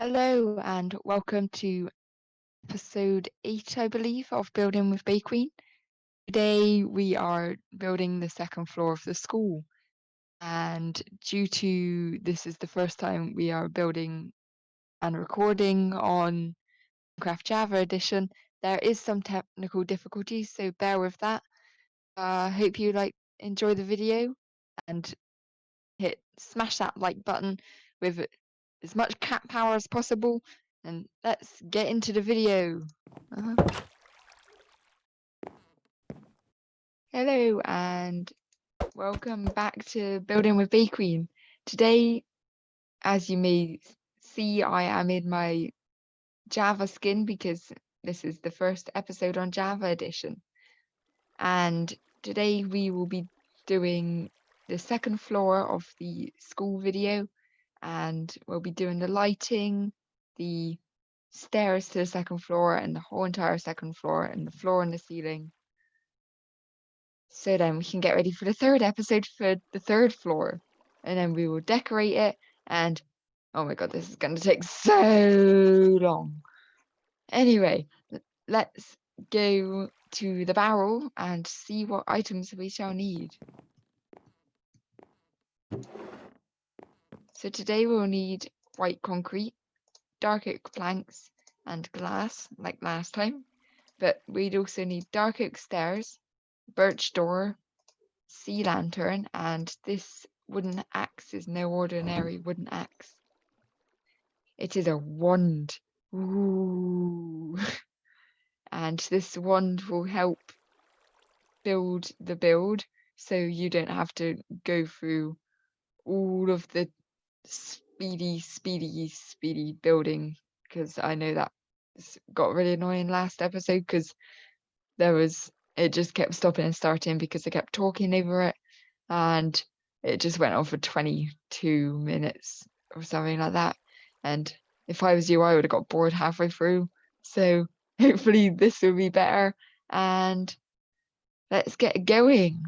Hello and welcome to episode 8, I believe, of Building with Bay Queen. Today we are building the second floor of the school, and due to this is the first time we are building and recording on Minecraft Java Edition, there is some technical difficulties, so bear with that. Hope you enjoy the video and smash that like button with as much cat power as possible, and let's get into the video. Uh-huh. Hello and welcome back to Building with Bay Queen. Today, as you may see, I am in my Java skin because this is the first episode on Java Edition. And today we will be doing the second floor of the school video, and we'll be doing the lighting, the stairs to the second floor, and the whole entire second floor, and the floor and the ceiling. So then we can get ready for the third episode for the third floor, and then we will decorate it. And oh my god, this is going to take so long. Anyway, let's go to the barrel and see what items we shall need. So today we'll need white concrete, dark oak planks, and glass like last time. But we'd also need dark oak stairs, birch door, sea lantern, and this wooden axe is no ordinary wooden axe. It is a wand. Ooh. And this wand will help build the build, so you don't have to go through all of the speedy building, because I know that got really annoying last episode because it just kept stopping and starting because I kept talking over it, and it just went on for 22 minutes or something like that. And if I was you, I would have got bored halfway through. So hopefully this will be better, and let's get going.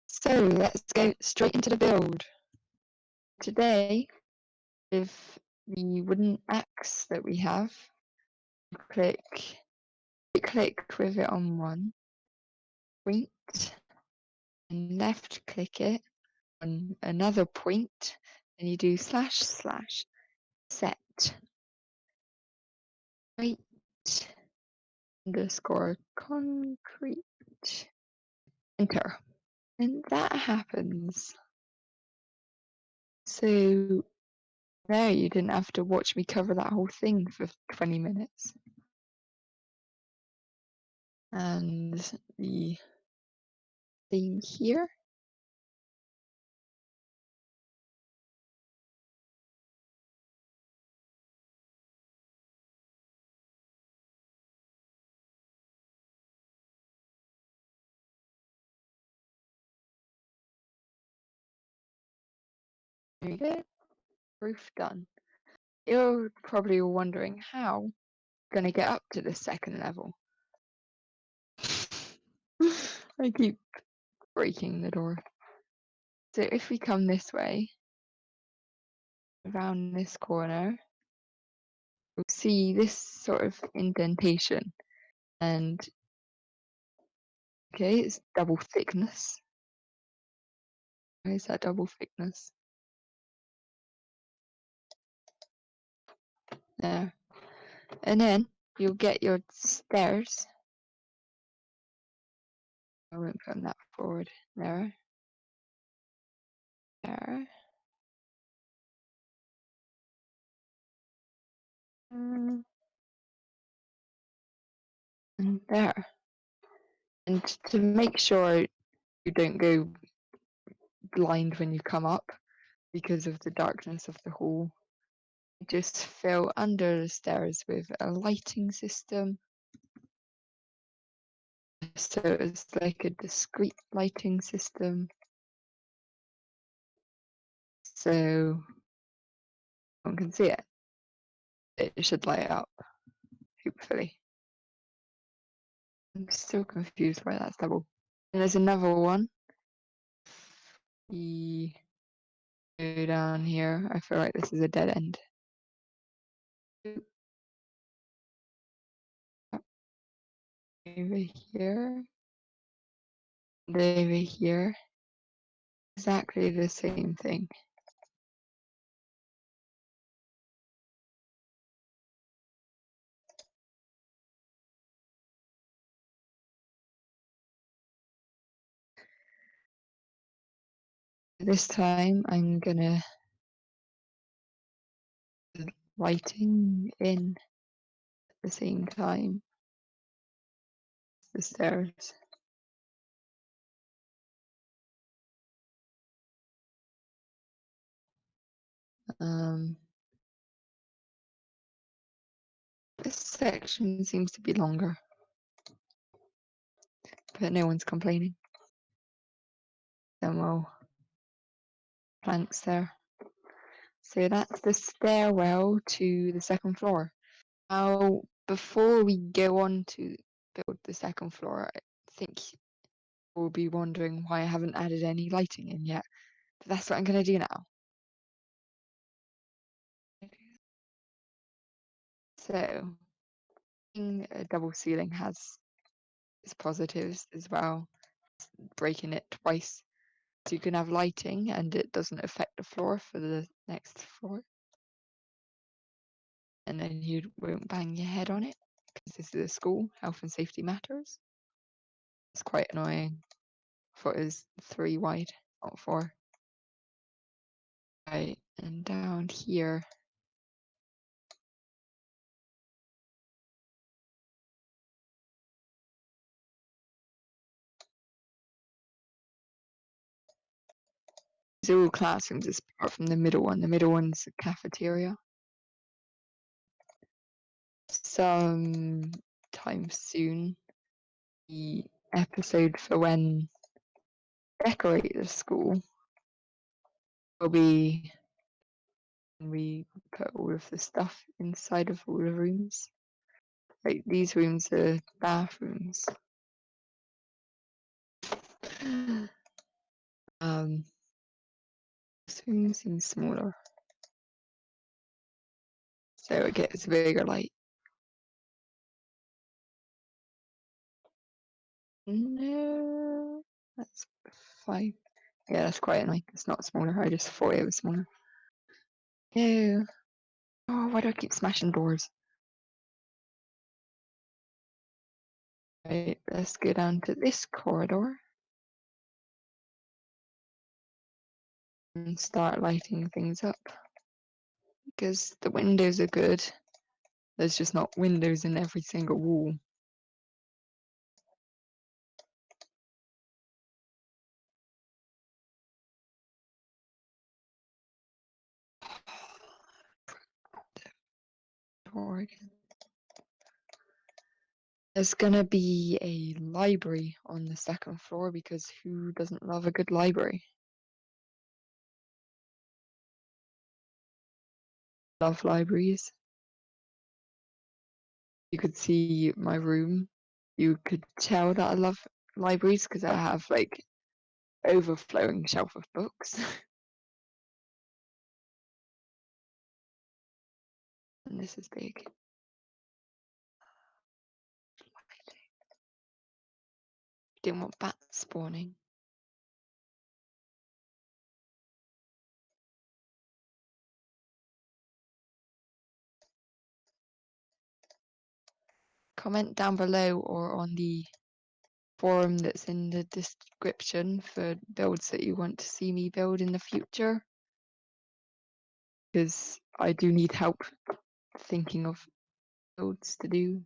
So let's go straight into the build. Today, with the wooden axe that we have, click with it on one point, and left click it on another point, and you do // set height underscore concrete, enter, and that happens. So there, you didn't have to watch me cover that whole thing for 20 minutes. And the thing here, there you go, roof done. You're probably all wondering how I'm gonna get up to the second level. I keep breaking the door. So if we come this way, around this corner, we'll see this sort of indentation. And okay, it's double thickness. Where's that double thickness? There. And then you'll get your stairs. I won't put that forward. There. There. And there. And to make sure you don't go blind when you come up because of the darkness of the hall, just fill under the stairs with a lighting system. So it's like a discrete lighting system. So one can see it. It should light up, hopefully. I'm still confused why that's double. And there's another one We go down here. I feel like this is a dead end. Over here. And over here. Exactly the same thing. This time I'm gonna lighting in at the same time. The stairs. This section seems to be longer, but no one's complaining. Then we'll planks there. So that's the stairwell to the second floor. Now, before we go on to build the second floor, I think you'll be wondering why I haven't added any lighting in yet. But that's what I'm going to do now. So, being a double ceiling has its positives as well. Breaking it twice, so you can have lighting and it doesn't affect the floor for the next floor. And then you won't bang your head on it because this is a school. Health and safety matters. It's quite annoying. I thought it was 3 wide, not 4. Right, and down here. These are all classrooms apart from the middle one. The middle one's a cafeteria. Sometime soon, the episode for when decorate the school will be when we put all of the stuff inside of all the rooms. Like these rooms are bathrooms. This room seems smaller, so it gets bigger light. No, that's 5. Yeah, that's quite annoying. It's not smaller. I just thought it was smaller. Ew. Oh, why do I keep smashing doors? Right, let's go down to this corridor and start lighting things up. Because the windows are good. There's just not windows in every single wall. Door again. There's gonna be a library on the second floor because who doesn't love a good library? Love libraries. You could see my room. You could tell that I love libraries because I have like overflowing shelf of books. And this is big. Didn't want bats spawning. Comment down below or on the forum that's in the description for builds that you want to see me build in the future. Because I do need help thinking of builds to do.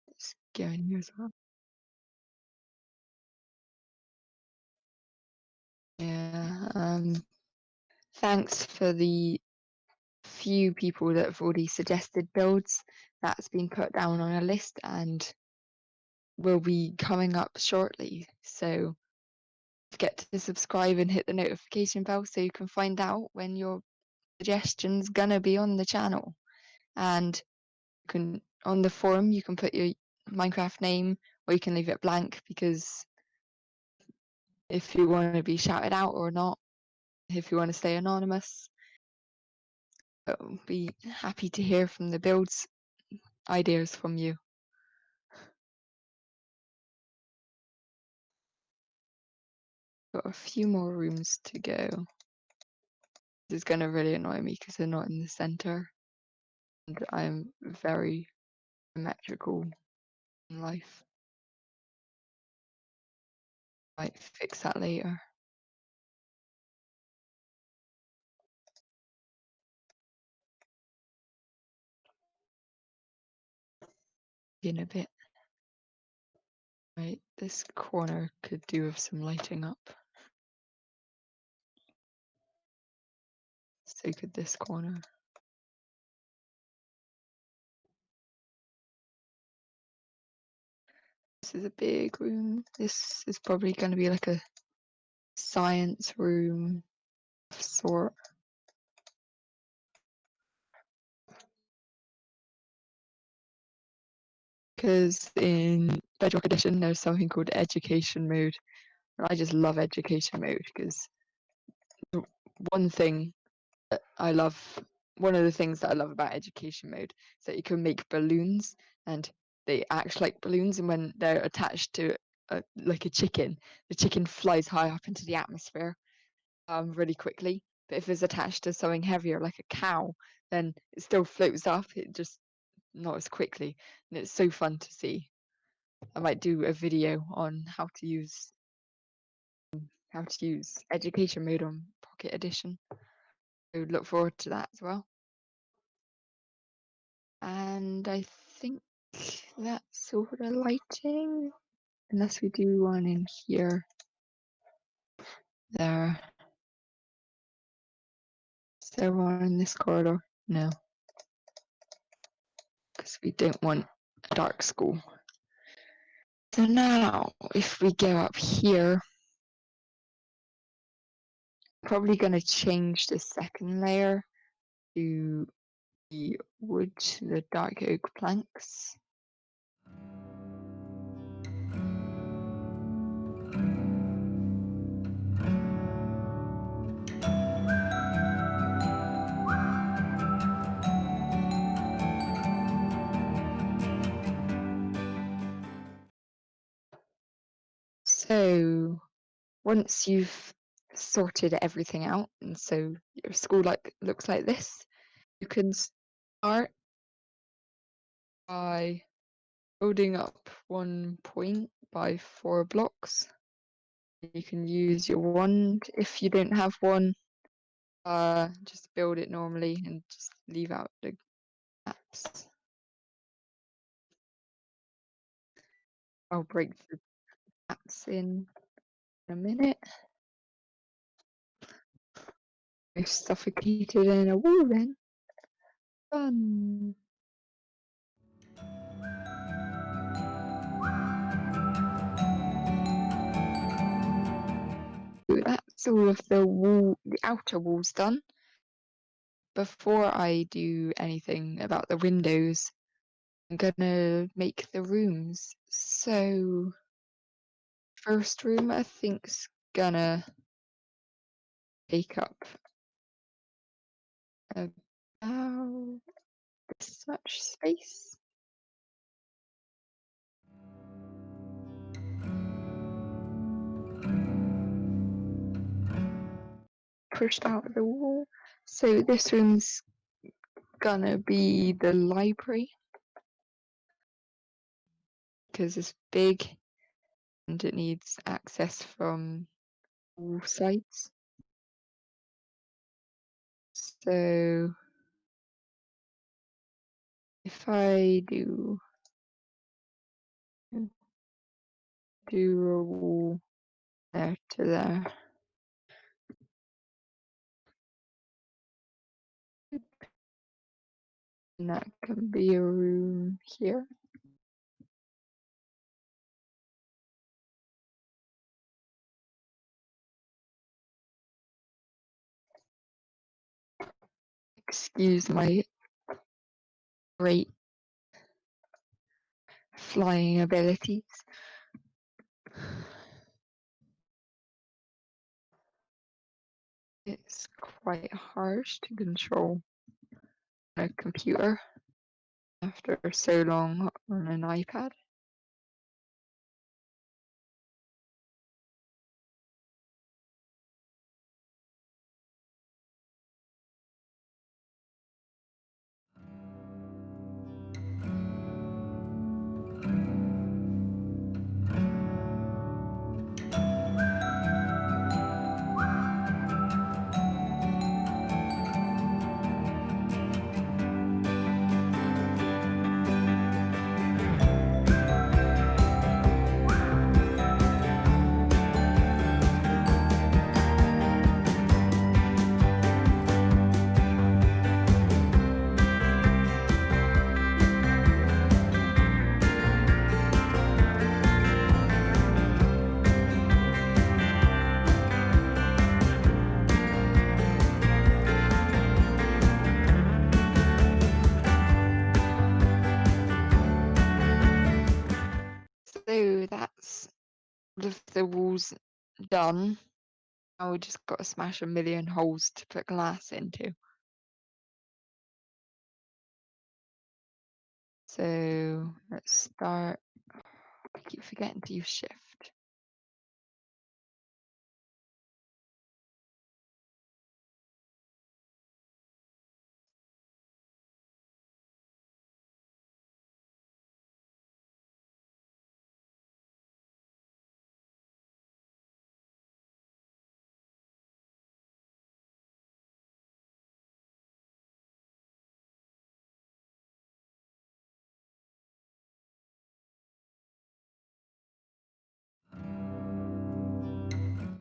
Let's go in here as well. Yeah, thanks for the few people that have already suggested builds. That's been put down on a list and will be coming up shortly. So forget to subscribe and hit the notification bell so you can find out when your suggestions gonna be on the channel. And you can on the forum you can put your Minecraft name, or you can leave it blank because if you want to be shouted out or not, if you want to stay anonymous. I'll be happy to hear from the builds ideas from you. Got a few more rooms to go. This is gonna really annoy me because they're not in the center, and I'm very symmetrical in life. Might fix that later. In a bit. Right, this corner could do with some lighting up. So could this corner. This is a big room. This is probably going to be like a science room of sort. Because in Bedrock Edition, there's something called education mode. I just love education mode because one thing that I love, one of the things that I love about education mode is that you can make balloons and they act like balloons, and when they're attached to like a chicken, the chicken flies high up into the atmosphere really quickly. But if it's attached to something heavier like a cow, then it still floats up, it just not as quickly. And it's so fun to see. I might do a video on how to use education mode on Pocket Edition. So look forward to that as well. And I think that's all the lighting, unless we do one in here. There. Is there one in this corridor? No. Because we don't want a dark school. So now, if we go up here, probably going to change the second layer to the wood, the dark oak planks. So once you've sorted everything out, and so your school looks like this, you can start by building up 1 point by 4 blocks. You can use your wand if you don't have one. Just build it normally and just leave out the gaps. I'll break the gaps in a minute. We're suffocated in a wall then. Fun. That's all of the outer walls done. Before I do anything about the windows, I'm gonna make the rooms. So first room I think's gonna take up about this much space. Pushed out of the wall. So this room's gonna be the library because it's big and it needs access from all sides. So if I do a wall there to there, and that can be a room here. Excuse my great flying abilities. It's quite hard to control a computer after so long on an iPad. So that's all of the walls done. Now we just got to smash a million holes to put glass into. So let's start. I keep forgetting to use shift.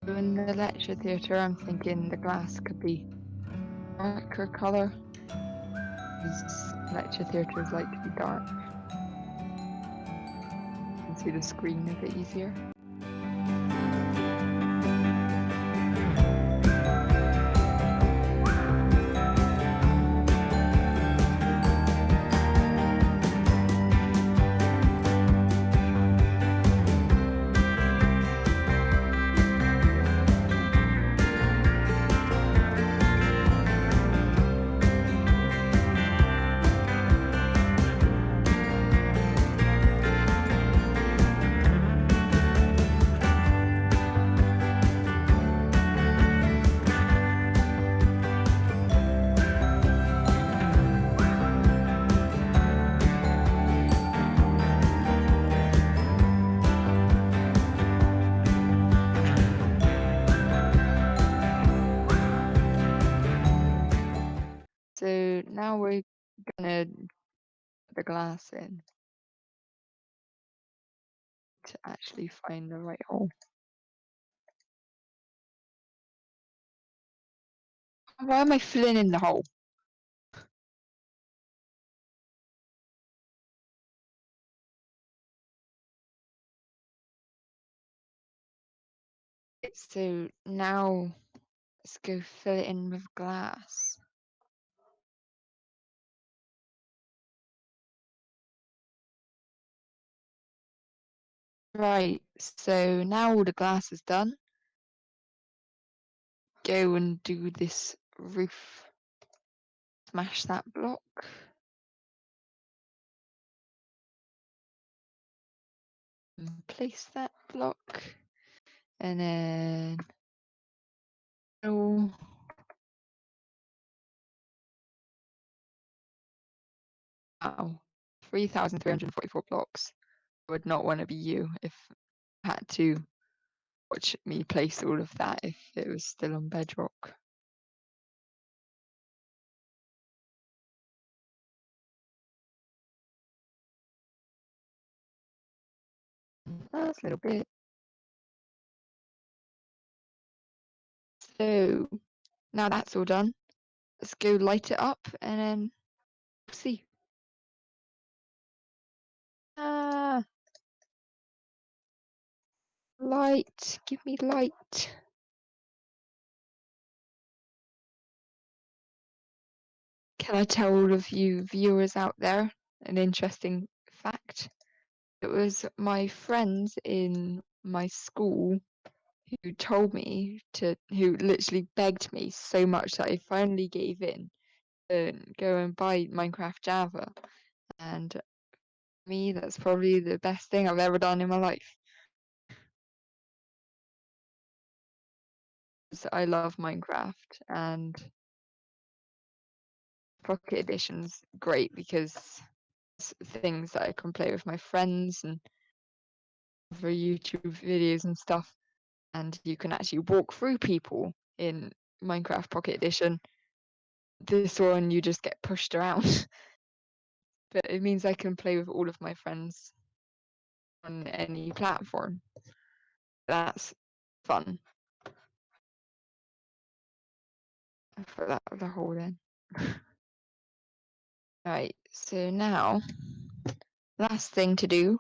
So in the lecture theatre, I'm thinking the glass could be darker color. Because lecture theatres like to be dark. You can see the screen a bit easier. So now we're gonna put the glass in to actually find the right hole. Why am I filling in the hole? So now let's go fill it in with glass. Right, so now all the glass is done. Go and do this roof. Smash that block. And place that block. And then oh, wow, 3,344 blocks. Would not want to be you if I had to watch me place all of that if it was still on bedrock. That's a little bit. So now that's all done. Let's go light it up and then we'll see. Ah, light, give me light. Can I tell all of you viewers out there an interesting fact? It was my friends in my school who told me who literally begged me so much that I finally gave in to go and buy Minecraft Java. And for me, that's probably the best thing I've ever done in my life. I love Minecraft, and Pocket Edition's great because it's things that I can play with my friends and for YouTube videos and stuff. And you can actually walk through people in Minecraft Pocket Edition. This one, you just get pushed around. But it means I can play with all of my friends on any platform. That's fun. For that the whole in. Right, so now last thing to do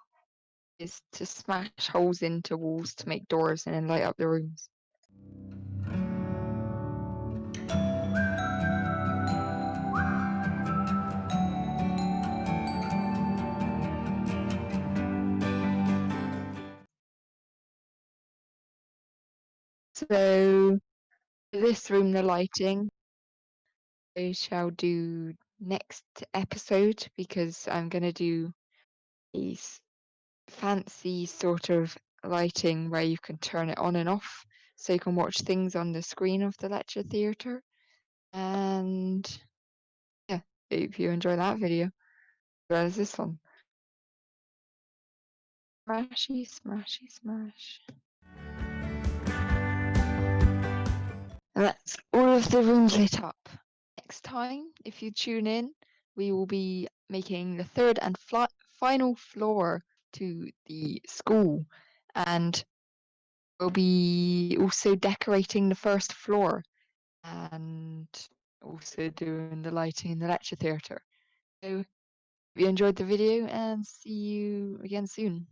is to smash holes into walls to make doors and then light up the rooms. So this room, the lighting, I shall do next episode because I'm gonna do a fancy sort of lighting where you can turn it on and off so you can watch things on the screen of the lecture theatre. And yeah, hope you enjoy that video as well as this one. Smashy, smashy, smash. And that's all of the rooms lit up. Next time, if you tune in, we will be making the third and final floor to the school, and we'll be also decorating the first floor and also doing the lighting in the lecture theatre. So, hope you enjoyed the video and see you again soon.